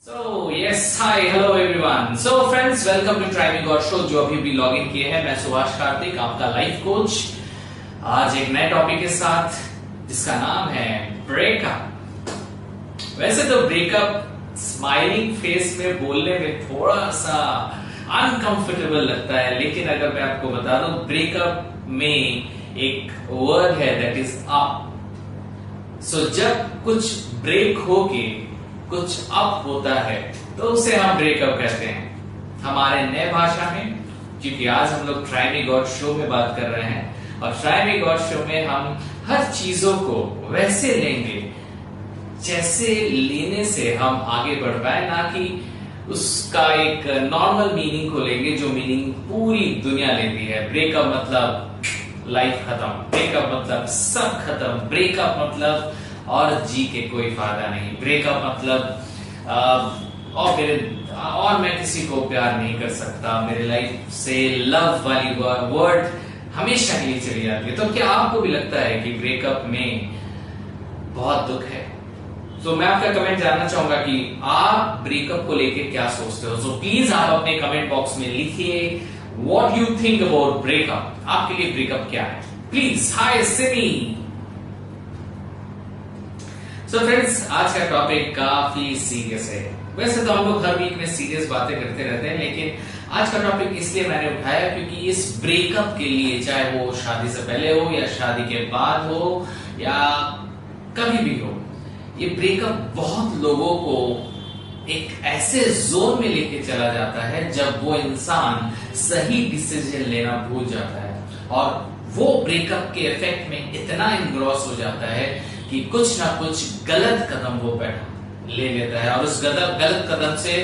So yes, hi, hello everyone. So friends, welcome to Try Me God Show. जो अभी भी log in किए हैं, मैं सुभाष कार्तिक, आपका लाइफ कोच। आज एक नए टॉपिक के साथ जिसका नाम है ब्रेकअप। वैसे तो ब्रेकअप स्माइलिंग फेस में बोलने में थोड़ा सा अनकंफर्टेबल लगता है, लेकिन अगर मैं आपको बता दूं, ब्रेकअप में एक वर्ड है दैट इज अप। सो जब कुछ ब्रेक होके कुछ अप होता है तो उसे हम ब्रेकअप कहते हैं हमारे नए भाषा में, क्योंकि आज हम लोग ट्राई मी गॉड शो में बात कर रहे हैं और ट्राई मी गॉड शो में हम हर चीजों को वैसे लेंगे जैसे लेने से हम आगे बढ़ पाए, ना कि उसका एक नॉर्मल मीनिंग को लेंगे जो मीनिंग पूरी दुनिया लेती है। ब्रेकअप मतलब लाइफ खत्म, ब्रेकअप मतलब सब खत्म, ब्रेकअप मतलब और जी के कोई फायदा नहीं, ब्रेकअप मतलब और मैं किसी को प्यार नहीं कर सकता, मेरे लाइफ से लव वाली वर्ड हमेशा के लिए चली जाती है। तो क्या आपको भी लगता है कि ब्रेकअप में बहुत दुख है? तो मैं आपका कमेंट जानना चाहूंगा कि आप ब्रेकअप को लेके क्या सोचते हो। सो प्लीज आप अपने कमेंट बॉक्स में लिखिए what you think about breakup. आपके लिए ब्रेकअप क्या है? Please. Hi Simi. So friends, आज का टॉपिक काफी सीरियस है। वैसे तो हम लोग हर वीक में सीरियस बातें करते रहते हैं, लेकिन आज का टॉपिक इसलिए मैंने उठाया क्योंकि इस ब्रेकअप के लिए, चाहे वो शादी से पहले हो या शादी के बाद हो या कभी भी हो, ये ब्रेकअप बहुत लोगों को एक ऐसे जोन में लेके चला जाता है जब वो इंसान सही डिसीजन लेना भूल जाता है और वो ब्रेकअप के इफेक्ट में इतना इनग्रॉस हो जाता है कि कुछ ना कुछ गलत कदम वो ले लेता है और उस गलत कदम से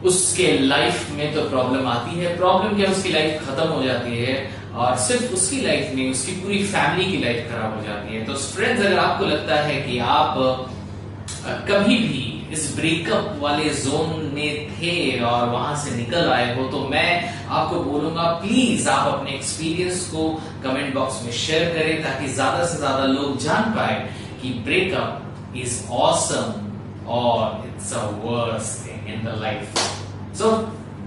उसके लाइफ में तो प्रॉब्लम आती है। प्रॉब्लम क्या, उसकी लाइफ खत्म हो जाती है और सिर्फ उसकी लाइफ नहीं, उसकी पूरी फैमिली की लाइफ खराब हो जाती है। तो फ्रेंड्स, अगर आपको लगता है कि आप कभी भी इस ब्रेकअप वाले जोन में थे और वहां से निकल आए हो, तो मैं आपको बोलूंगा प्लीज आप अपने एक्सपीरियंस को कमेंट बॉक्स में शेयर करें ताकि ज्यादा से ज्यादा लोग जान पाए कि ब्रेकअप इज ऑसम और it's a worst thing in the life. So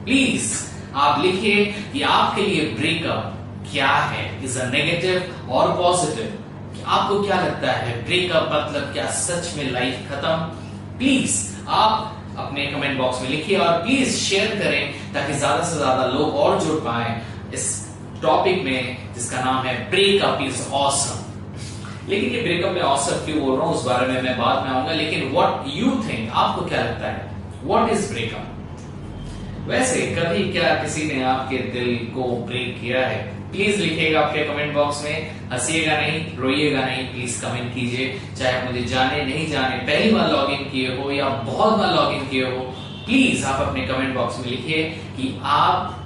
please आप लिखिए कि आपके लिए ब्रेकअप क्या है, इज अ नेगेटिव और पॉजिटिव। आपको क्या लगता है, ब्रेकअप मतलब क्या सच में लाइफ खत्म? प्लीज आप अपने कमेंट बॉक्स में लिखिए और प्लीज शेयर करें ताकि ज्यादा से ज्यादा लोग और जुड़ पाए इस टॉपिक में जिसका नाम है ब्रेकअप इज ऑसम। लेकिन ये ब्रेकअप में ऑसम क्यों बोल रहा हूं उस बारे में मैं बाद में आऊंगा, लेकिन व्हाट यू थिंक, आपको क्या लगता है, व्हाट इज ब्रेकअप? वैसे कभी क्या किसी ने आपके दिल को ब्रेक किया है? प्लीज लिखिएगा आपके कमेंट बॉक्स में, हंसिएगा नहीं, रोइएगा नहीं, प्लीज कमेंट कीजिए। चाहे आप मुझे जाने नहीं जाने, पहली बार लॉग इन किए हो या बहुत बार लॉग इन किए हो, प्लीज आप अपने कमेंट बॉक्स में लिखिए कि आप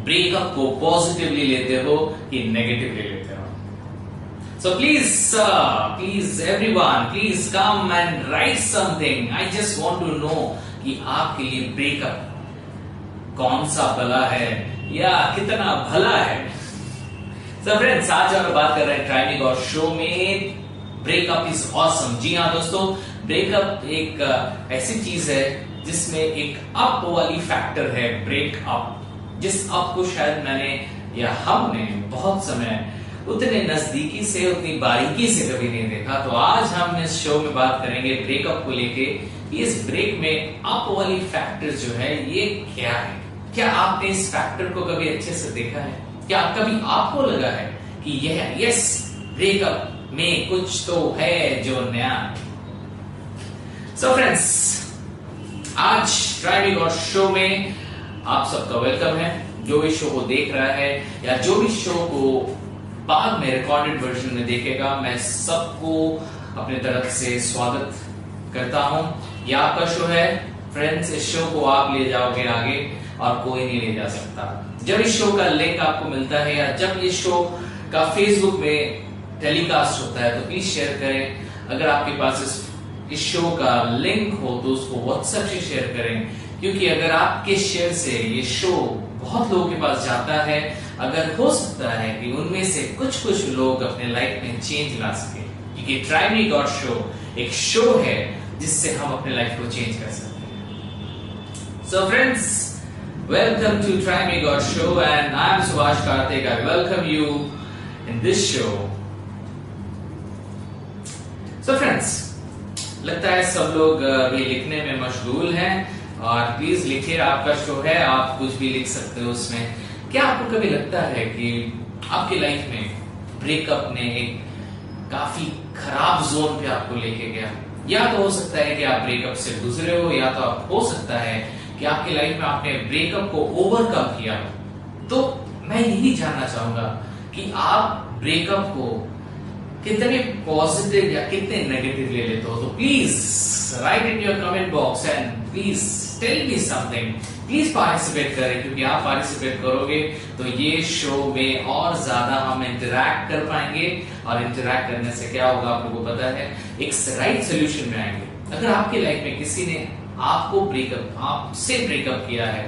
ब्रेकअप को पॉजिटिवली लेते हो कि नेगेटिवली लेते हो। So please everyone, please come and write something. I just want to know कि आपके लिए ब्रेकअप कौन सा भला है या कितना भला है। So फ्रेंड्स, आज हम बात कर रहे हैं ट्राई मी गॉड शो में ब्रेकअप इज ऑसम। जी हाँ दोस्तों, ब्रेकअप एक ऐसी चीज है जिसमें एक अप वाली फैक्टर है, ब्रेकअप, जिस अप को शायद मैंने या हमने बहुत समय उतने नजदीकी से, उतनी बारीकी से कभी नहीं देखा। तो आज हम इस शो में बात करेंगे ब्रेकअप को लेके, इस ब्रेक में अप वाली फैक्टर जो है ये क्या है। क्या आपने इस फैक्टर को कभी अच्छे से देखा है? क्या कभी आपको लगा है कि यह यस ब्रेकअप में कुछ तो है जो नया? सो फ्रेंड्स, आज ट्राई मी गॉड शो में आप सबका वेलकम है। जो भी शो को देख रहा है या जो भी शो को बाद में रिकॉर्डेड वर्जन में देखेगा, मैं सबको अपने तरफ से स्वागत करता हूं। यह आपका शो है फ्रेंड्स, इस शो को आप ले जाओगे आगे और कोई नहीं ले जा सकता। जब इस शो का लिंक आपको मिलता है या जब इस शो का फेसबुक में टेलीकास्ट होता है तो प्लीज शेयर करें। अगर आपके पास इस शो का लिंक हो तो उसको व्हाट्सएप से शेयर करें, क्योंकि अगर आपके शेयर से ये शो बहुत लोगों के पास जाता है, अगर हो सकता है कि उनमें से कुछ लोग अपने लाइफ में चेंज ला सके। क्योंकि ट्राई मी गॉड शो एक शो है जिससे हम अपने लाइफ को चेंज कर सकते हैं। So friends, welcome to try me God show and I am Subhash Kartik. I welcome you in this show. So friends, लगता है सब लोग अभी लिखने में मशगूल हैं और प्लीज लिखिए, आपका शो है, आप कुछ भी लिख सकते हो उसमें। क्या आपको कभी लगता है कि आपकी लाइफ में ब्रेकअप ने एक काफी खराब जोन पे आपको लेके गया? या तो हो सकता है कि आप ब्रेकअप से गुजरे हो, या तो हो सकता है कि आपकी लाइफ में आपने ब्रेकअप को ओवरकम किया हो। तो मैं यही जानना चाहूंगा कि आप ब्रेकअप को कितने पॉजिटिव या कितने नेगेटिव ले लेते हो। तो please write in your comment box and please tell me something. Please participate करें, क्योंकि आप पार्टिसिपेट करोगे तो ये शो में और ज्यादा हम इंटरैक्ट कर पाएंगे, और इंटरैक्ट करने से क्या होगा आप लोगों को पता है, एक राइट सोल्यूशन में आएंगे। अगर आपकी लाइफ में किसी ने आपसे ब्रेकअप किया है,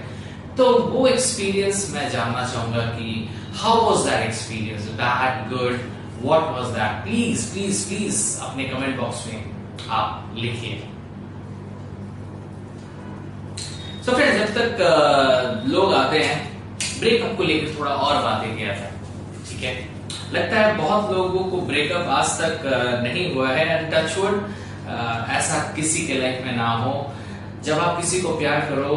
तो वो एक्सपीरियंस मैं जानना चाहूंगा कि how was that experience, bad, good, what was that? Please please please अपने कमेंट बॉक्स में आप लिखिए। सो फ्रेंड्स, जब तक लोग आते हैं, ब्रेकअप को लेकर थोड़ा और बातें किया था, ठीक है? लगता है बहुत लोगों को ब्रेकअप आज तक नहीं हुआ है, एंड टच वुड ऐसा किसी के लाइफ में ना हो। जब आप किसी को प्यार करो,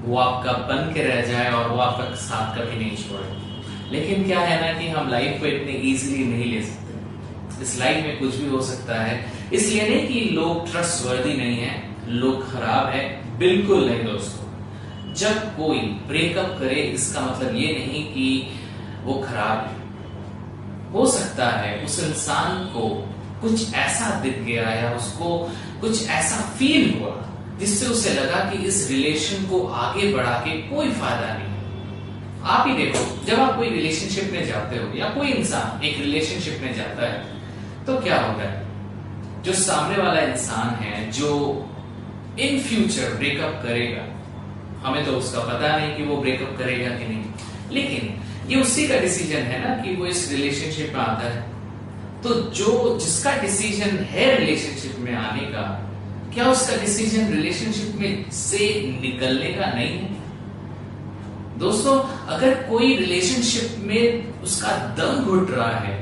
वो आपका बन के रह जाए और वो आपका साथ कभी नहीं छोड़े। लेकिन क्या है ना कि हम लाइफ को इतने इजीली नहीं ले सकते। इस लाइफ में कुछ भी हो सकता है। इसलिए नहीं कि लोग ट्रस्टवर्दी नहीं है, लोग खराब है, बिल्कुल नहीं दोस्तों। जब कोई ब्रेकअप करे, इसका मतलब ये नहीं कि वो खराब है। हो सकता है उस इंसान को कुछ ऐसा दिख गया या उसको कुछ ऐसा फील हुआ जिससे उसे लगा कि इस रिलेशन को आगे बढ़ा के कोई फायदा नहीं है। आप ही देखो, जब आप कोई रिलेशनशिप में जाते हो या कोई इंसान एक रिलेशनशिप में जाता है, तो क्या होता है, जो सामने वाला इंसान है जो इन फ्यूचर ब्रेकअप करेगा, हमें तो उसका पता नहीं कि वो ब्रेकअप करेगा कि नहीं, लेकिन ये उसी का डिसीजन है ना कि वो इस रिलेशनशिप में आता है। तो जिसका डिसीजन है रिलेशनशिप में आने का, क्या उसका डिसीजन रिलेशनशिप में से निकलने का नहीं है? दोस्तों, अगर कोई रिलेशनशिप में उसका दम घुट रहा है,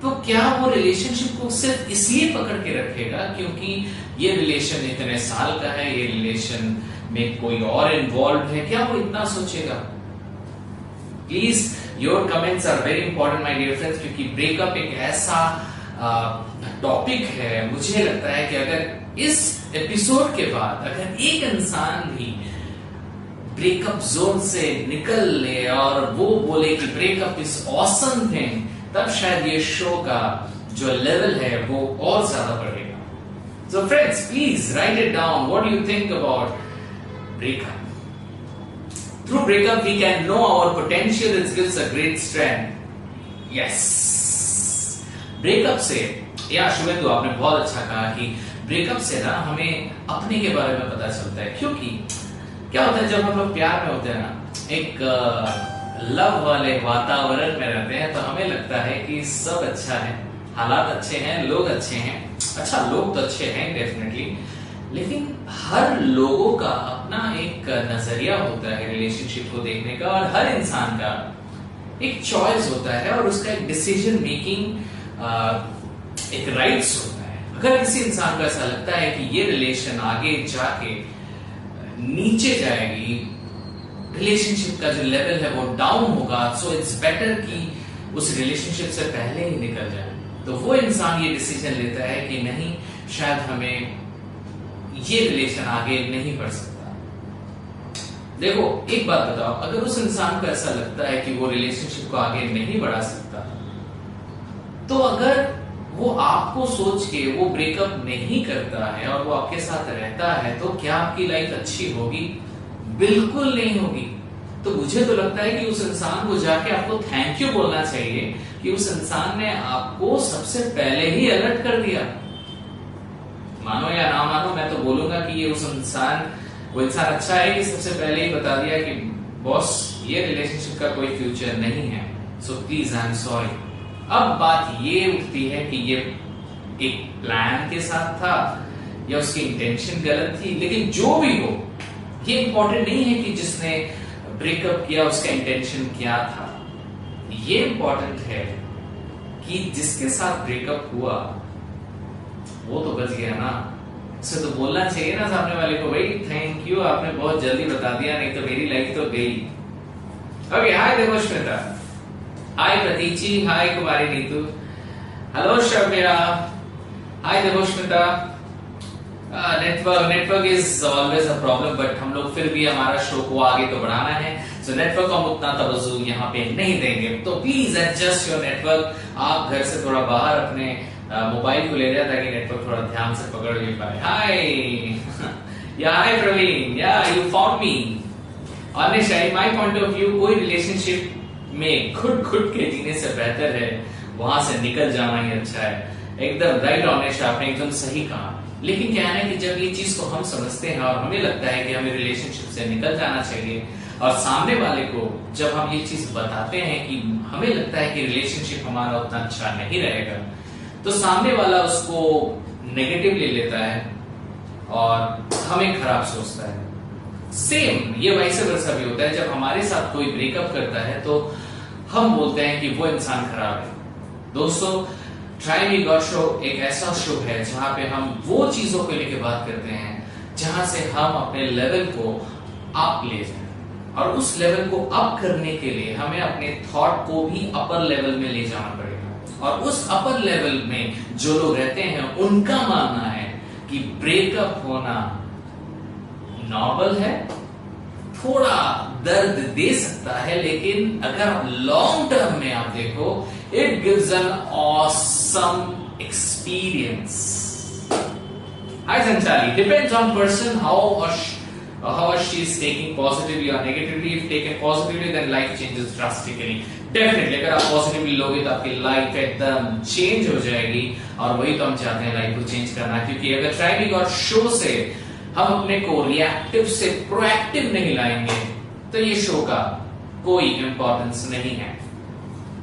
तो क्या वो रिलेशनशिप को सिर्फ इसलिए पकड़ के रखेगा क्योंकि ये रिलेशन इतने साल का है, ये रिलेशन में कोई और इन्वॉल्व है? क्या वो इतना सोचेगा? Please your comments are very important my dear friends, क्योंकि ब्रेकअप एक ऐसा टॉपिक है। मुझे लगता है कि अगर इस एपिसोड के बाद अगर एक इंसान भी ब्रेकअप जोन से निकल ले और वो बोले कि ब्रेकअप इज ऑसम थिंग, तब शायद ये शो का जो लेवल है वो और ज्यादा बढ़ेगा। So friends, please write it down. What do you think about breakup? Through breakup, we can know our potential. It gives a great strength. Yes. Breakup से, या शुभेंदु आपने बहुत अच्छा कहा कि ब्रेकअप से ना हमें अपने के बारे में पता चलता है। क्योंकि क्या होता है, जब हम लोग प्यार में होते हैं ना, एक लव वाले वातावरण में रहते हैं, तो हमें लगता है कि सब अच्छा है, हालात अच्छे हैं, लोग अच्छे हैं। अच्छा, लोग तो अच्छे हैं डेफिनेटली, लेकिन हर लोगों का अपना एक नजरिया होता है रिलेशनशिप को देखने का, और हर इंसान का एक चॉइस होता है और उसका एक डिसीजन मेकिंग एक राइट्स होता है। अगर किसी इंसान को ऐसा लगता है कि ये रिलेशन आगे जाके नीचे जाएगी, रिलेशनशिप का जो लेवल है वो डाउन होगा, सो इट्स बेटर कि उस रिलेशनशिप से पहले ही निकल जाए, तो वो इंसान ये डिसीजन लेता है कि नहीं, शायद हमें ये रिलेशन आगे नहीं बढ़ सकता। देखो, एक बात बताओ, अगर उस इंसान को ऐसा लगता है कि वो रिलेशनशिप को आगे नहीं बढ़ा सकता, तो अगर वो आपको सोच के वो ब्रेकअप नहीं करता है और वो आपके साथ रहता है, तो क्या आपकी लाइफ अच्छी होगी? बिल्कुल नहीं होगी। तो मुझे तो लगता है कि उस इंसान को जाके आपको थैंक यू बोलना चाहिए कि उस इंसान ने आपको सबसे पहले ही अलर्ट कर दिया। मानो या ना मानो, मैं तो बोलूंगा कि ये वो इंसान अच्छा है कि सबसे पहले ही बता दिया कि बॉस, ये रिलेशनशिप का कोई फ्यूचर नहीं है, so please I am sorry. अब बात ये उठती है कि ये एक प्लान के साथ था या उसकी इंटेंशन गलत थी, लेकिन जो भी हो, ये इंपॉर्टेंट नहीं है कि जिसने ब्रेकअप किया उसका इंटेंशन क्या था। ये इंपॉर्टेंट है कि जिसके साथ ब्रेकअप हुआ वो तो बच गया ना। उसे तो बोलना चाहिए ना सामने वाले को, भाई थैंक यू, आपने बहुत जल्दी बता दिया, नहीं तो मेरी लाइफ तो गई। Okay, hi Devoshmita, hi Pratichi, hi Kumari Neetu, hello Shravya, hi Devoshmita. Network is always a problem, but हम लोग फिर भी हमारा शो को आगे तो बढ़ाना है, सो नेटवर्क को हम उतना तवज्जो यहाँ पे नहीं देंगे, तो प्लीज एडजस्ट योर नेटवर्क। आप घर से थोड़ा बाहर अपने मोबाइल को ले जाए ताकि नेटवर्क थोड़ा ध्यान से पकड़ ले पाए। हाय या हाय प्रवीण, या you found me. Honest my point of view, कोई रिलेशनशिप में घुट घुट के जीने से बेहतर है वहां से निकल जाना ही अच्छा है। एकदम राइट ऑनेस्ट, आपने एकदम सही कहा। लेकिन क्या है ना कि जब ये चीज को हम समझते हैं और हमें लगता है कि हमें रिलेशनशिप से निकल जाना चाहिए, और सामने वाले को जब हम ये चीज बताते हैं कि हमें लगता है कि रिलेशनशिप हमारा उतना अच्छा नहीं रहेगा, तो सामने वाला उसको नेगेटिव ले लेता है और हमें खराब सोचता है। सेम ये वाइस वर्सा भी होता है, जब हमारे साथ कोई ब्रेकअप करता है तो हम बोलते हैं कि वो इंसान खराब है। दोस्तों, ट्राई मी गॉड शो एक ऐसा शो है जहां पे हम वो चीजों को लेकर बात करते हैं जहां से हम अपने लेवल को अप ले जाएं, और उस लेवल को अप करने के लिए हमें अपने थॉट को भी अपर लेवल में ले जाना पड़ेगा। और उस अपर लेवल में जो लोग रहते हैं उनका मानना है कि ब्रेकअप होना नॉर्मल है, थोड़ा दर्द दे सकता है, लेकिन अगर लॉन्ग टर्म में आप देखो, it gives an awesome experience. Hi संचाली, depends on person how she is taking positively or negatively. If taken positively, then life changes drastically. Definitely, अगर आप पॉजिटिवली लोगे तो आपकी लाइफ एकदम चेंज हो जाएगी, और वही तो हम चाहते हैं, लाइफ को चेंज करना। क्योंकि अगर ट्राई मी गॉड शो से हम अपने को रिएक्टिव से प्रोएक्टिव नहीं लाएंगे तो ये शो का कोई इंपॉर्टेंस नहीं है।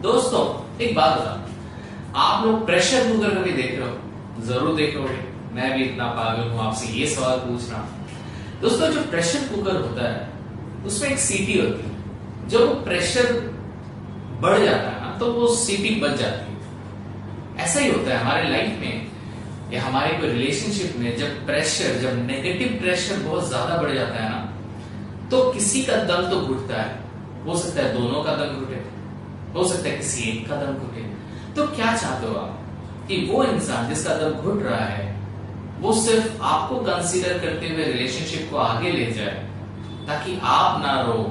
दोस्तों, एक बात बताओ, आप लोग प्रेशर कुकर कभी देख रहे हो? जरूर देखोगे, मैं भी इतना पागल हूं आपसे ये सवाल पूछ रहा हूं। दोस्तों, जो प्रेशर कुकर होता है उसमें एक सीटी होती है, जब वो प्रेशर बढ़ जाता है ना तो वो सीटी बच जाती है। ऐसा ही होता है हमारे लाइफ में या हमारे कोई रिलेशनशिप में, जब नेगेटिव प्रेशर बहुत ज्यादा बढ़ जाता है ना, तो किसी का दम तो घुटता है। हो सकता है दोनों का दम घुटे, हो सकता है किसी एक का दम घुटे। तो क्या चाहते हो आप कि वो इंसान जिसका दम घुट रहा है वो सिर्फ आपको कंसीडर करते हुए रिलेशनशिप को आगे ले जाए ताकि आप ना रो?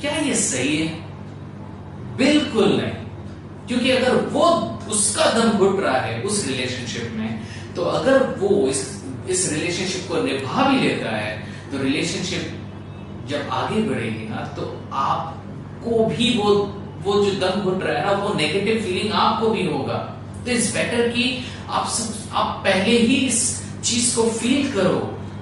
क्या ये सही है? बिल्कुल नहीं। क्योंकि अगर वो उसका दम घुट रहा है उस रिलेशनशिप में, तो अगर वो इस रिलेशनशिप को निभा भी लेता है तो रिलेशनशिप जब आगे बढ़ेगी ना, तो आपको भी वो जो दम घुट रहा है ना, वो नेगेटिव फीलिंग आपको भी होगा। तो इट्स बेटर कि आप पहले ही इस चीज को फील करो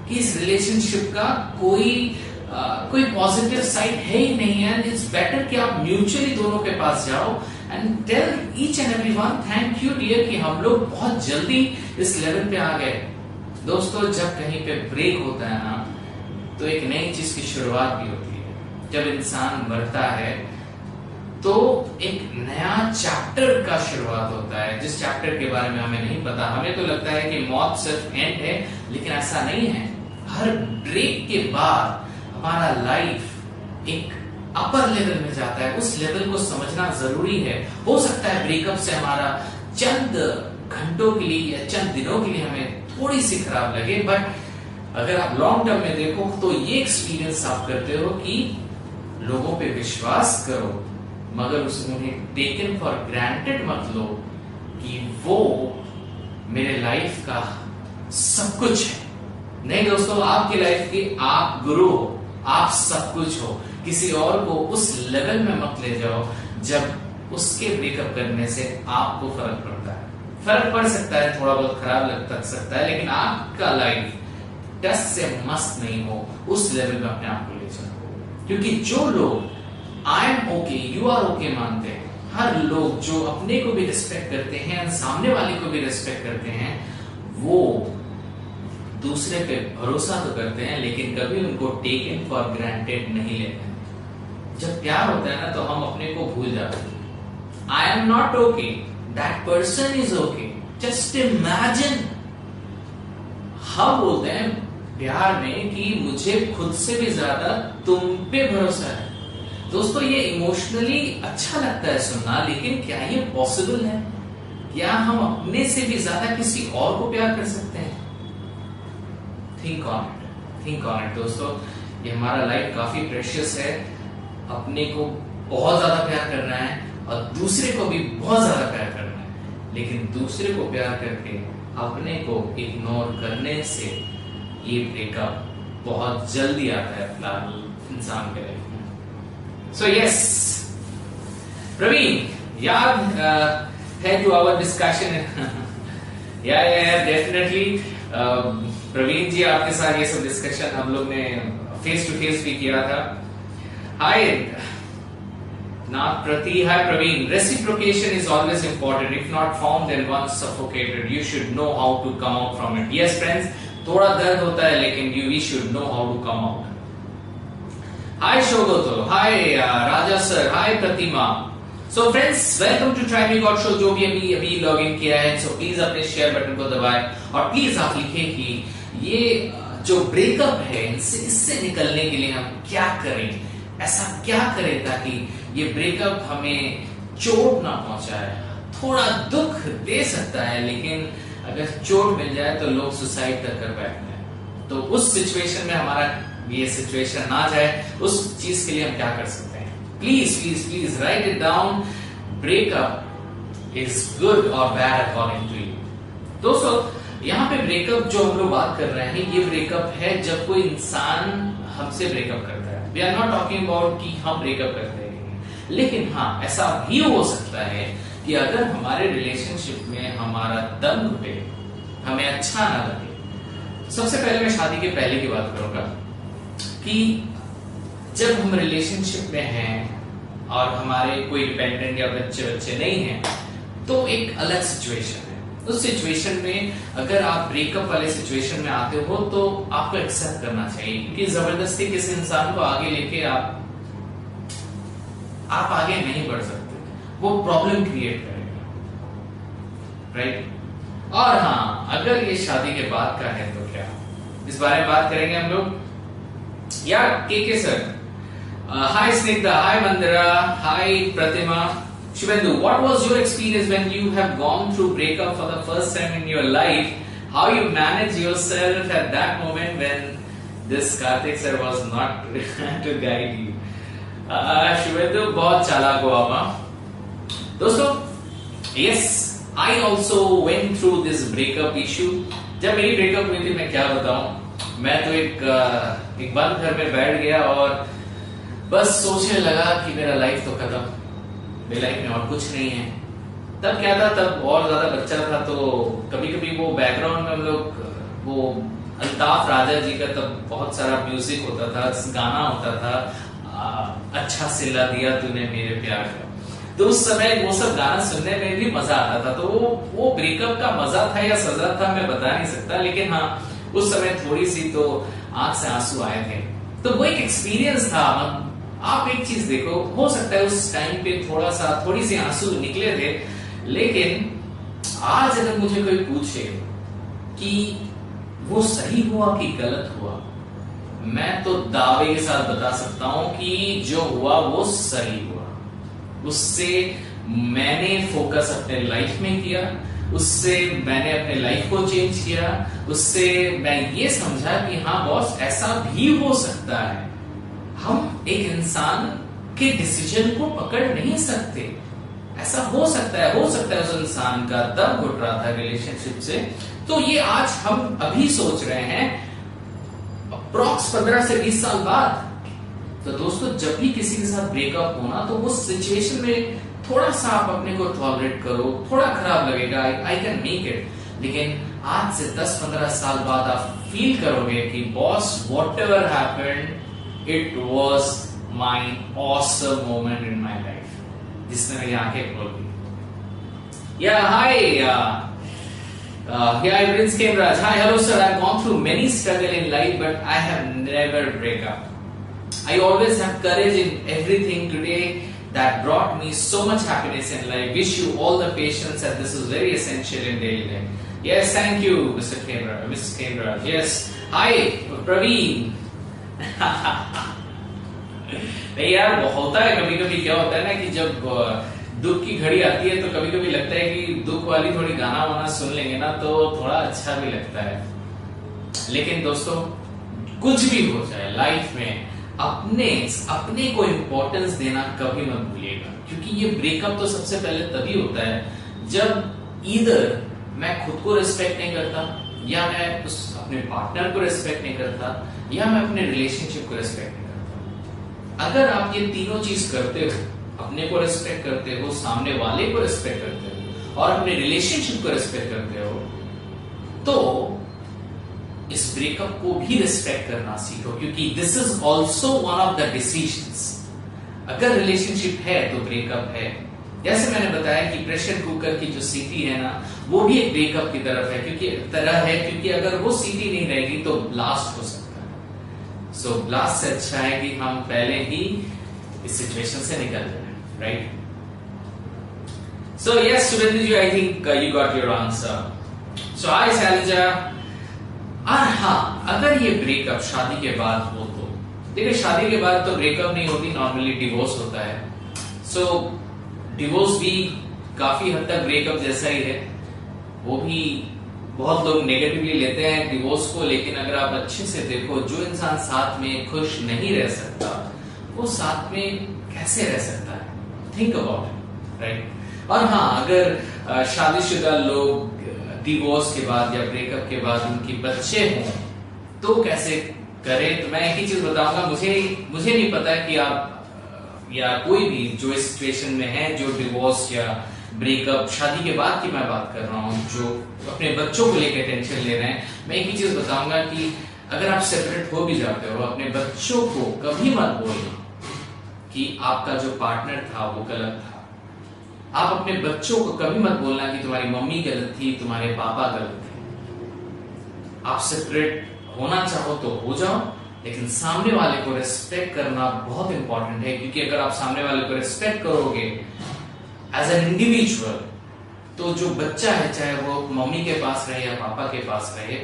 कि इस रिलेशनशिप का कोई पॉजिटिव साइड है ही नहीं है। इट्स बेटर कि आप म्यूचुअली दोनों के पास जाओ and tell each and everyone thank you dear कि हम लोग बहुत जल्दी इस लेवल पे आ गए। दोस्तों, जब कहीं पे ब्रेक होता है ना, तो एक नई चीज की शुरुआत भी होती है। जब इंसान मरता है तो एक नया चैप्टर का शुरुआत होता है, जिस चैप्टर के बारे में हमें नहीं पता। हमें तो लगता है कि मौत सिर्फ एंड है, लेकिन ऐसा नहीं है। हर ब्रेक के बाद हमारा लाइफ एक अपर लेवल में जाता है। उस लेवल को समझना जरूरी है। हो सकता है ब्रेकअप से हमारा चंद घंटों के लिए या चंद दिनों के लिए हमें थोड़ी सी खराब लगे, बट अगर आप लॉन्ग टर्म में देखो तो ये एक्सपीरियंस आप करते हो कि लोगों पे विश्वास करो, मगर उन्हें टेकन फॉर ग्रांटेड मत लो कि वो मेरे लाइफ का सब कुछ है। नहीं दोस्तों, आपकी लाइफ के आप गुरु हो, आप सब कुछ हो। किसी और को उस लेवल में मत ले जाओ जब उसके ब्रेकअप करने से आपको फर्क पड़ता है। फर्क पड़ सकता है, थोड़ा बहुत खराब लग सकता है, लेकिन आपका लाइफ टस से मस्त नहीं हो उस लेवल में अपने आप को ले जाओ। क्योंकि जो लोग I am okay, you are okay मानते हैं, हर लोग जो अपने को भी रिस्पेक्ट करते हैं, सामने वाले को भी रिस्पेक्ट करते हैं, वो दूसरे पे भरोसा तो करते हैं लेकिन कभी उनको टेकन फॉर ग्रांटेड नहीं लेते हैं। जब प्यार होता है ना तो हम अपने को भूल जाते हैं। I am not okay, that person is okay, just imagine. हम बोलते हैं प्यार में कि मुझे खुद से भी ज्यादा तुम पे भरोसा है। दोस्तों ये इमोशनली अच्छा लगता है सुनना, लेकिन क्या ये पॉसिबल है? क्या हम अपने से भी ज्यादा किसी और को प्यार कर सकते हैं? Think on it, think on it दोस्तों। ये हमारा लाइफ काफी प्रेशियस है। अपने को बहुत ज्यादा प्यार करना है और दूसरे को भी बहुत ज्यादा प्यार करना है, लेकिन दूसरे को प्यार करके अपने को इग्नोर करने से ये ब्रेकअप बहुत जल्दी आता है फिलहाल इंसान के लाइफ में। सो यस प्रवीण, याद है टू आवर डिस्कशन। या डेफिनेटली प्रवीण जी, आपके साथ ये सब डिस्कशन हम लोग ने फेस टू फेस भी किया था। हाय Prati, hi Praveen. Reciprocation is always important. If not found, then once suffocated. You should know how to come out from it. Yes, friends. थोड़ा दर्द होता है, लेकिन we should know how to come out. Hi Shogoto. Hi Raja sir. Hi Pratima. So friends, welcome to Try Me God Show. जो भी अभी log in किया है, so please अपने शेयर बटन को दबाएं और प्लीज आप लिखें कि ये जो ब्रेकअप है इससे निकलने के लिए हम क्या करें, ऐसा क्या करें ताकि ये ब्रेकअप हमें चोट ना पहुंचाए। थोड़ा दुख दे सकता है, लेकिन अगर चोट मिल जाए तो लोग सुसाइड तक कर बैठते हैं। तो उस सिचुएशन में हमारा ये सिचुएशन ना जाए, उस चीज के लिए हम क्या कर सकते हैं? Please please please right it down. Breakup is good और बैड अकॉर्डिंग टू यू। दोस्तों यहाँ पे ब्रेकअप जो हम लोग बात कर रहे हैं, ये ब्रेकअप है जब कोई इंसान हमसे ब्रेकअप करता है। We are not talking about कि हम ब्रेकअप करते हैं, लेकिन हाँ ऐसा भी हो सकता है कि अगर हमारे रिलेशनशिप में हमारा दम घुटे, हमें अच्छा ना लगे। सबसे पहले मैं शादी के पहले की बात करूंगा कि जब हम रिलेशनशिप में हैं और हमारे कोई डिपेंडेंट या बच्चे नहीं हैं, तो एक अलग सिचुएशन है। उस सिचुएशन में अगर आप ब्रेकअप वाले सिचुएशन में आते हो तो आपको एक्सेप्ट करना चाहिए, क्योंकि जबरदस्ती किसी इंसान को आगे लेके आप आगे नहीं बढ़ सकते, वो प्रॉब्लम क्रिएट करेगा, राइट। और हाँ, अगर ये शादी के बाद का है तो क्या, इस बारे में बात करेंगे हम लोग। या के sir, hi Snigdha, hi Mandira, hi Pratima. Shivendu, what was your experience when you have gone through breakup for the first time in your life? How you manage yourself at that moment when this Karthik sir was not to guide you? Shivendu, बहुत चालाक हो आप। दोस्तों, yes, I also went through this breakup issue. जब मेरी breakup हुई थी, मैं क्या बताऊं, मैं तो एक बंद घर में बैठ गया और बस सोचने लगा कि मेरा लाइफ तो खत्म, मेरी लाइफ में और कुछ नहीं है। तब क्या था, तब और ज्यादा बच्चा था, तो कभी कभी वो बैकग्राउंड में हम लोग, वो अल्ताफ राजा जी का तब बहुत सारा म्यूजिक होता था, गाना होता था, अच्छा सिला दिया तूने मेरे प्यार का। तो उस समय वो सब गाना सुनने में भी मजा आता था। तो वो ब्रेकअप का मजा था या सजा था मैं बता नहीं सकता, लेकिन हाँ उस समय थोड़ी सी तो आंख से आंसू आए थे। तो वो एक एक्सपीरियंस था। आप एक चीज देखो, हो सकता है उस टाइम पे थोड़ी सी आंसू निकले थे, लेकिन आज अगर मुझे कोई पूछे कि वो सही हुआ कि गलत हुआ, मैं तो दावे के साथ बता सकता हूं कि जो हुआ वो सही हुआ। उससे मैंने फोकस अपने लाइफ में किया, उससे मैंने अपने लाइफ को चेंज किया, उससे मैं ये समझा कि हाँ बॉस, ऐसा भी हो सकता है। हम एक इंसान के डिसीजन को पकड़ नहीं सकते, ऐसा हो सकता है उस इंसान का दम घुट रहा था रिलेशनशिप से। तो ये आज हम अभी सोच रहे हैं, अप्रॉक्स 15 से 20 साल बाद। तो दोस्तों, जब भी किसी के साथ ब्रेकअप होना, तो उस सिचुएशन में थोड़ा सा आप अपने को टॉलरेट करो, थोड़ा खराब लगेगा, आई कैन मेक इट, लेकिन आज से 10-15 साल बाद आप फील करोगे कि boss, what ever happened, it was my awesome moment in my life, जिसने मेरी आंखें खोल दी। या हाय Hi, Prince Kemraj. Hi, hello, sir. I've gone through many struggle in life, but I have never break up. I always have courage in everything today that brought me so much happiness in life. Wish you all the patience, and this is very essential in daily life. Yes, thank you, Mr. Kemraj, Mrs. Kemraj. Yes. Hi, Praveen. नहीं यार, होता है कभी कभी। क्या होता है ना कि जब दुख की घड़ी आती है तो कभी कभी लगता है कि दुख वाली थोड़ी गाना वाना सुन लेंगे ना तो थोड़ा अच्छा भी लगता है। लेकिन दोस्तों, कुछ भी हो जाए लाइफ में, अपने को इंपॉर्टेंस देना कभी मत भूलिएगा, क्योंकि ये ब्रेकअप तो सबसे पहले तभी होता है जब ईदर मैं खुद को रिस्पेक्ट नहीं करता, या मैं उस अपने पार्टनर को रिस्पेक्ट नहीं करता, या मैं अपने रिलेशनशिप को रिस्पेक्ट नहीं करता। अगर आप ये तीनों चीज करते हो, अपने को रिस्पेक्ट करते हो, सामने वाले को रिस्पेक्ट करते हो और अपने रिलेशनशिप को रिस्पेक्ट करते हो, तो इस ब्रेकअप को भी रिस्पेक्ट करना सीखो, क्योंकि this is also one of the decisions. अगर रिलेशनशिप है तो ब्रेकअप है। जैसे मैंने बताया कि प्रेशर कुकर की जो सीटी है ना, वो भी एक ब्रेकअप की तरफ है, क्योंकि अगर वो सीटी नहीं रहेगी तो ब्लास्ट हो सकता है। सो ब्लास्ट से अच्छा है कि हम पहले ही इस सिचुएशन से निकल जाए, right? So yes Surendra ji, I think you got your answer. So hi Shailja. हाँ, अगर ये ब्रेकअप शादी के बाद हो तो देखिए, शादी के बाद तो ब्रेकअप नहीं होती, नॉर्मली डिवोर्स होता है। सो डिवोर्स भी काफी हद तक ब्रेकअप जैसा ही है। वो भी बहुत लोग नेगेटिवली लेते हैं डिवोर्स को, लेकिन अगर आप अच्छे से देखो, जो इंसान साथ में खुश नहीं रह सकता वो साथ में कैसे रह सकता है? Think about it, right? और हाँ, अगर शादीशुदा लोग डिवोर्स के बाद या ब्रेकअप के बाद उनके बच्चे हों तो कैसे करें, तो मैं एक ही चीज बताऊंगा। मुझे नहीं पता कि आप या कोई भी जो इस सिचुएशन में है, जो डिवोर्स या ब्रेकअप शादी के बाद की मैं बात कर रहा हूँ, जो अपने बच्चों को लेकर टेंशन ले रहे हैं, मैं एक ही चीज बताऊंगा कि अगर आप सेपरेट हो भी जाते हो, अपने बच्चों को कभी मत बोलना कि आपका जो पार्टनर था वो गलत था। आप अपने बच्चों को कभी मत बोलना कि तुम्हारी मम्मी गलत थी, तुम्हारे पापा गलत थे। आप सेपरेट होना चाहो तो हो जाओ, लेकिन सामने वाले को रिस्पेक्ट करना बहुत इंपॉर्टेंट है, क्योंकि अगर आप सामने वाले को रिस्पेक्ट करोगे एज एन इंडिविजुअल, तो जो बच्चा है, चाहे वो मम्मी के पास रहे या पापा के पास रहे,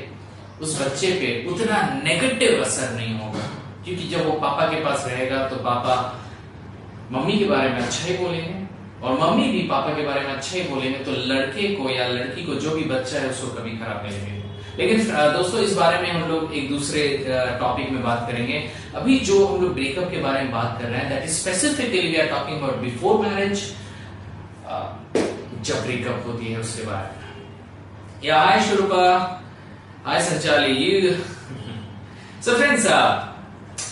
उस बच्चे पे उतना नेगेटिव असर नहीं होगा। क्योंकि जब वो पापा के पास रहेगा तो पापा मम्मी के बारे में अच्छा ही बोलेंगे और मम्मी भी पापा के बारे में अच्छा ही बोलेंगे, तो लड़के को या लड़की को, जो भी बच्चा है, उसको कभी खराब नहीं लगेगा। लेकिन दोस्तों, इस बारे में हम लोग एक दूसरे टॉपिक में बात करेंगे। अभी जो हम लोग ब्रेकअप के बारे में बात कर रहे हैं, that is specifically we are talking about before marriage, जब ब्रेकअप होती है उसके बाद। या हाय शुरुपा, हाय संचाली। सो फ्रेंड्स,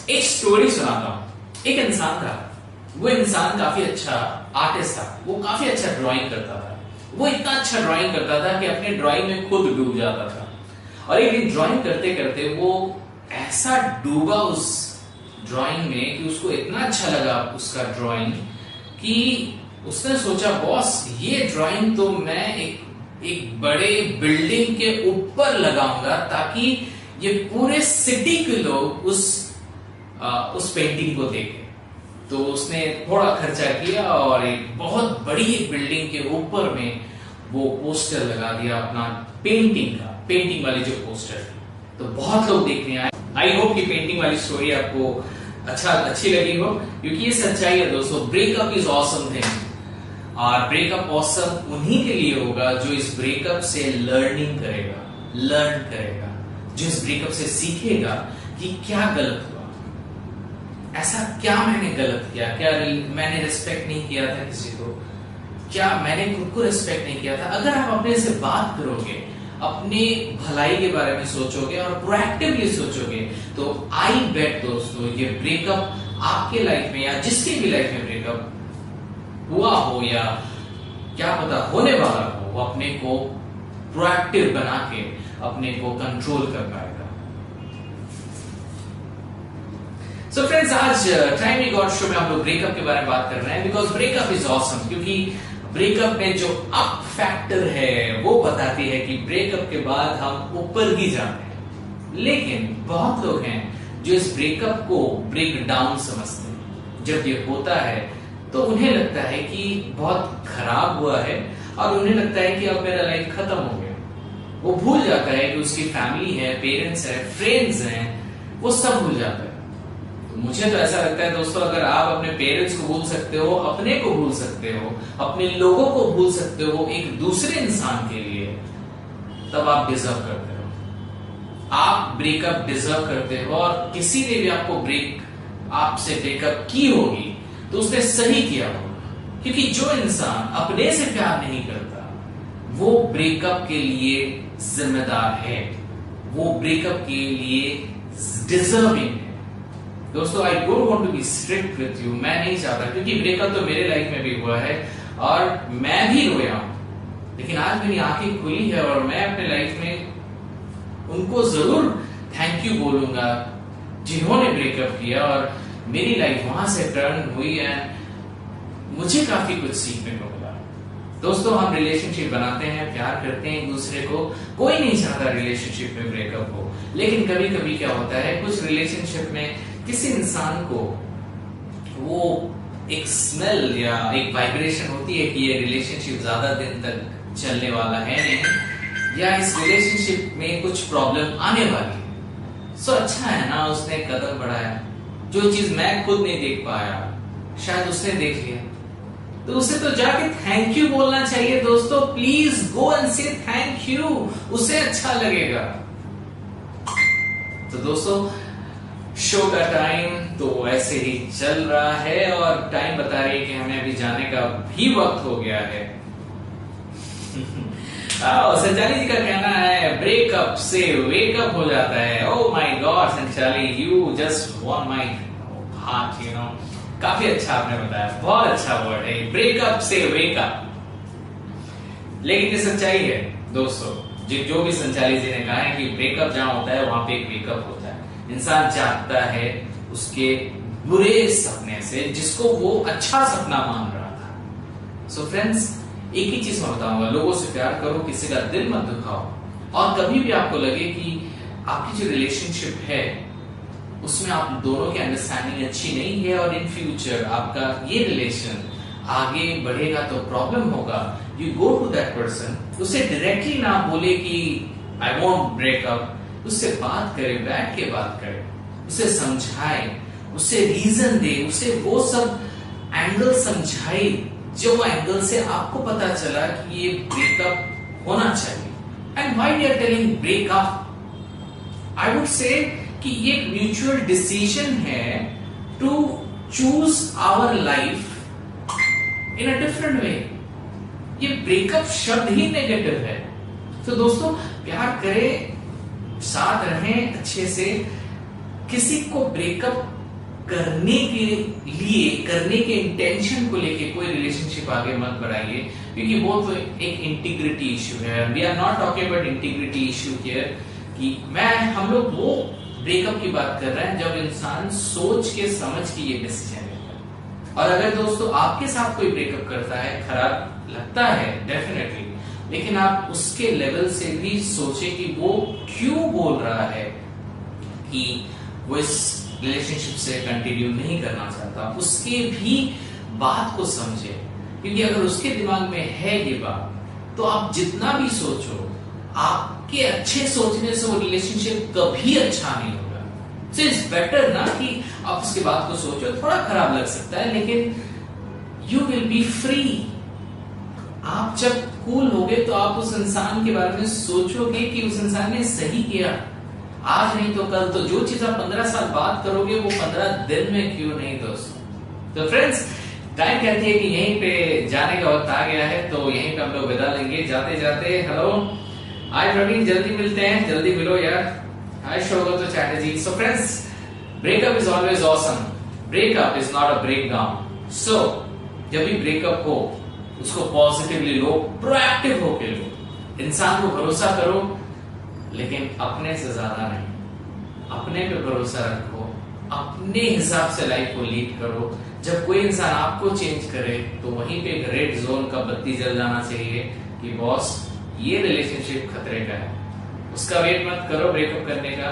एक स्टोरी सुनाता हूं। एक इंसान था, वो इंसान काफी अच्छा आर्टिस्ट था, वो काफी अच्छा ड्राइंग करता था। वो इतना अच्छा ड्राइंग करता था कि अपने ड्राइंग में खुद डूब जाता था। और एक दिन ड्राइंग करते करते वो ऐसा डूबा उस ड्राइंग में कि उसको इतना अच्छा लगा उसका ड्राइंग कि उसने सोचा, बॉस, ये ड्राइंग तो मैं एक बड़े बिल्डिंग के ऊपर लगाऊंगा ताकि ये पूरे सिटी के लोग उस पेंटिंग को देखें। तो उसने थोड़ा खर्चा किया और एक बहुत बड़ी एक बिल्डिंग के ऊपर में वो पोस्टर लगा दिया अपना पेंटिंग वाली जो पोस्टर थी। तो बहुत लोग देखने आए। आई होप कि पेंटिंग वाली स्टोरी आपको अच्छी लगी हो, क्योंकि ये सच्चाई है दोस्तों। ब्रेकअप इज ऑसम थिंग, और ब्रेकअप ऑसम उन्हीं के लिए होगा जो इस ब्रेकअप से लर्न करेगा, जो इस ब्रेकअप से सीखेगा कि क्या गलत हुआ, ऐसा क्या मैंने गलत किया, क्या मैंने रिस्पेक्ट नहीं किया था किसी को, क्या मैंने खुद को रिस्पेक्ट नहीं किया था। अगर आप अपने से बात करोगे, अपने भलाई के बारे में सोचोगे और प्रोएक्टिवली सोचोगे, तो आई बेट दोस्तों, ये ब्रेकअप आपके लाइफ में या जिसके भी लाइफ में ब्रेकअप हुआ हो या क्या पता होने वाला हो, वो अपने को प्रोएक्टिव बना के अपने को कंट्रोल कर पाएगा। सो फ्रेंड्स, आज टाइम वी गॉट शो में हम लोग ब्रेकअप के बारे में बात कर रहे हैं, बिकॉज ब्रेकअप इज ऑसम। क्योंकि ब्रेकअप में जो अप फैक्टर है वो बताती है कि ब्रेकअप के बाद हम ऊपर ही जाते हैं। लेकिन बहुत लोग हैं जो इस ब्रेकअप को ब्रेक डाउन समझते हैं। जब ये होता है तो उन्हें लगता है कि बहुत खराब हुआ है और उन्हें लगता है कि अब मेरा लाइफ खत्म हो गया। वो भूल जाता है कि उसकी फैमिली है, पेरेंट्स है, फ्रेंड्स हैं, वो सब भूल जाता है। तो मुझे तो ऐसा लगता है दोस्तों, अगर आप अपने पेरेंट्स को भूल सकते हो, अपने को भूल सकते हो, अपने लोगों को भूल सकते हो एक दूसरे इंसान के लिए, तब आप डिजर्व करते हो। आप ब्रेकअप डिजर्व करते हो। और किसी ने भी आपसे ब्रेकअप की होगी तो उसने सही किया होगा, क्योंकि जो इंसान अपने से प्यार नहीं करता वो ब्रेकअप के लिए जिम्मेदार है, वो ब्रेकअप के लिए डिजर्विंग है। दोस्तों, I don't want to be strict with you, मैं नहीं चाहता, क्योंकि ब्रेकअप तो मेरे लाइफ में भी हुआ है और मैं भी रोया हूं। लेकिन आज मेरी आंखें खुली है और मैं अपने लाइफ में उनको जरूर थैंक यू बोलूंगा जिन्होंने ब्रेकअप किया, और मेरी लाइफ वहां से टर्न हुई है, मुझे काफी कुछ सीखने को मिला। दोस्तों, हम रिलेशनशिप बनाते हैं, प्यार करते हैं एक दूसरे को, कोई नहीं चाहता रिलेशनशिप में ब्रेकअप हो। लेकिन कभी कभी क्या होता है, कुछ रिलेशनशिप में किसी इंसान को वो एक स्मेल या एक वाइब्रेशन होती है कि ये रिलेशनशिप ज्यादा दिन तक चलने वाला है नहीं, या इस रिलेशनशिप में कुछ प्रॉब्लम आने वाली है। सो अच्छा है ना उसने कदम बढ़ाया, जो चीज मैं खुद नहीं देख पाया शायद उसने देख लिया, तो उसे तो जाके थैंक यू बोलना चाहिए। दोस्तों, प्लीज गो एंड से थैंक यू, उसे अच्छा लगेगा। तो दोस्तों, शो का टाइम तो ऐसे ही चल रहा है और टाइम बता रही है कि हमें अभी जाने का भी वक्त हो गया है। संचाली जी का कहना है ब्रेकअप से वेकअप हो जाता है। Oh my god Sanchali, you just won my heart, you know. काफी अच्छा आपने बताया, बहुत अच्छा वर्ड है ब्रेकअप से वेकअप। लेकिन ये सच्चाई है दोस्तों, जो भी संचाली जी ने कहा है कि ब्रेकअप जहां होता है वहां पे एक वेकअप होता है। इंसान जागता है उसके बुरे सपने से जिसको वो अच्छा सपना मान रहा था। सो फ्रेंड्स, एक ही चीज मैं बताऊंगा, लोगों से प्यार करो, किसी का दिल मत दुखाओ। और कभी भी आपको लगे कि आपकी जो रिलेशनशिप है उसमें आप दोनों की अंडरस्टैंडिंग अच्छी नहीं है और इन फ्यूचर आपका ये रिलेशन आगे बढ़ेगा तो प्रॉब्लम होगा, you go to that person. उसे डायरेक्टली ना बोले कि आई वॉन्ट ब्रेकअप, उससे बात करे, बैठ के बात करे, उसे समझाए, उसे रीजन दे, उसे वो सब एंगल समझाए जो एंगल से आपको पता चला कि ये ब्रेकअप होना चाहिए। And why we are telling breakup, I would say कि ये एक म्यूचुअल डिसीजन है to choose our life in a different way. ये ब्रेकअप शब्द ही नेगेटिव है। तो दोस्तों, प्यार करें, साथ रहें अच्छे से। किसी को ब्रेकअप करने के लिए, करने के इंटेंशन को लेके कोई रिलेशनशिप आगे मत बढ़ाइए, क्योंकि वो तो एक इंटीग्रिटी इश्यू है। We are not talking about integrity issue here, कि हम लोग वो ब्रेकअप की बात कर रहे हैं जब इंसान सोच के समझ के ये डिसीजन लेता है। और अगर दोस्तों आपके साथ कोई ब्रेकअप करता है, खराब लगता है डेफिनेटली, लेकिन आप उसके लेवल से भी सोचे कि वो क्यों बोल रहा है कि वो इस रिलेशनशिप से कंटिन्यू नहीं करना चाहता, उसके भी बात को समझे। क्योंकि अगर उसके दिमाग में है ये बात, तो आप जितना भी सोचो, आपके अच्छे सोचने से वो रिलेशनशिप कभी अच्छा नहीं होगा। सो इट्स बेटर ना कि आप उसके बात को सोचो, थोड़ा खराब लग सकता है लेकिन यू विल बी फ्री। आप जब कूल होगे तो आप उस इंसान के बारे में सोचोगे कि उस इंसान ने सही किया, आज नहीं तो कल। तो जो चीज आप 15 साल बाद करोगे वो 15 दिन में क्यों नहीं दोस्तों। तो फ्रेंड्स, टाइम कहती है कि यहीं पे जाने का वक्त आ गया है, तो यहीं पे हम लोग विदा लेंगे। जाते जाते हेलो, हाय प्रवीण, जल्दी मिलते हैं, जल्दी मिलो यार। Hi Saugat Chatterjee. So friends, breakup is always awesome, breakup is not a break down. So जब भी ब्रेकअप हो उसको पॉजिटिवली लो, प्रोएक्टिव होके लो, इंसान को भरोसा करो, लेकिन अपने से ज्यादा नहीं। अपने पे भरोसा रखो, अपने हिसाब से लाइफ को लीड करो। जब कोई इंसान आपको चेंज करे तो वहीं पे एक रेड जोन का बत्ती जल जाना चाहिए कि बॉस ये रिलेशनशिप खतरे का है। उसका वेट मत करो ब्रेकअप करने का,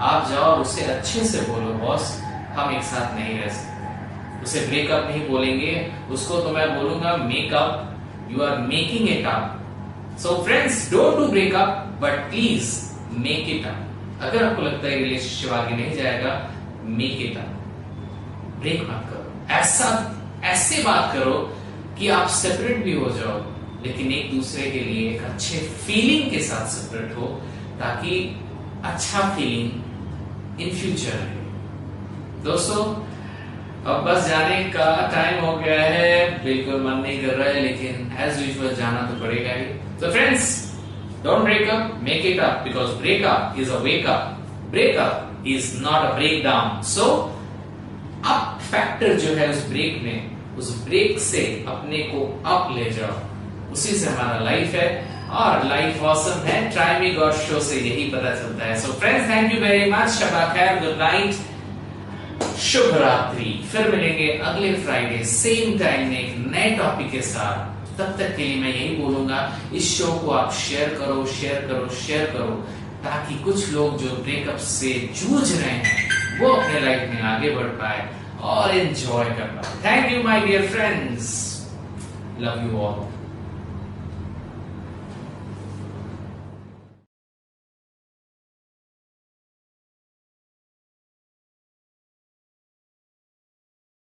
आप जाओ और उसे अच्छे से बोलो बॉस हम एक साथ नहीं रह सकते। उसे ब्रेकअप नहीं बोलेंगे, उसको तो मैं बोलूंगा make up, you are making it up. So friends, don't do breakup but please make it up. अगर आपको लगता है रिलेशनशिप आगे नहीं जाएगा, मेक इट अप, ब्रेक मत करो। ऐसे बात करो कि आप सेपरेट भी हो जाओ लेकिन एक दूसरे के लिए एक अच्छे फीलिंग के साथ सेपरेट हो, ताकि अच्छा फीलिंग इन फ्यूचर रहे। दोस्तों, अब बस जाने का टाइम हो गया है, बिल्कुल मन नहीं कर रहा है लेकिन एज यूजुअल जाना तो पड़ेगा ही। तो friends, don't break up, make it up, because breakup is a wake up, breakup is not a break down. So up factor जो है उस ब्रेक में, उस ब्रेक से अपने को अप ले जाओ, उसी से हमारा लाइफ है और लाइफ ऑसम है। ट्राई मी गॉड शो से यही पता चलता है। So friends, thank you very much, शबा खैर, गुड नाइट, शुभ रात्रि। फिर मिलेंगे अगले फ्राइडे सेम टाइम में एक नए टॉपिक के साथ। तब तक के लिए मैं यही बोलूंगा, इस शो को आप शेयर करो, शेयर करो, शेयर करो, ताकि कुछ लोग जो ब्रेकअप से जूझ रहे हैं वो अपने लाइफ में आगे बढ़ पाए और एंजॉय कर पाए। Thank you my dear friends, love you all.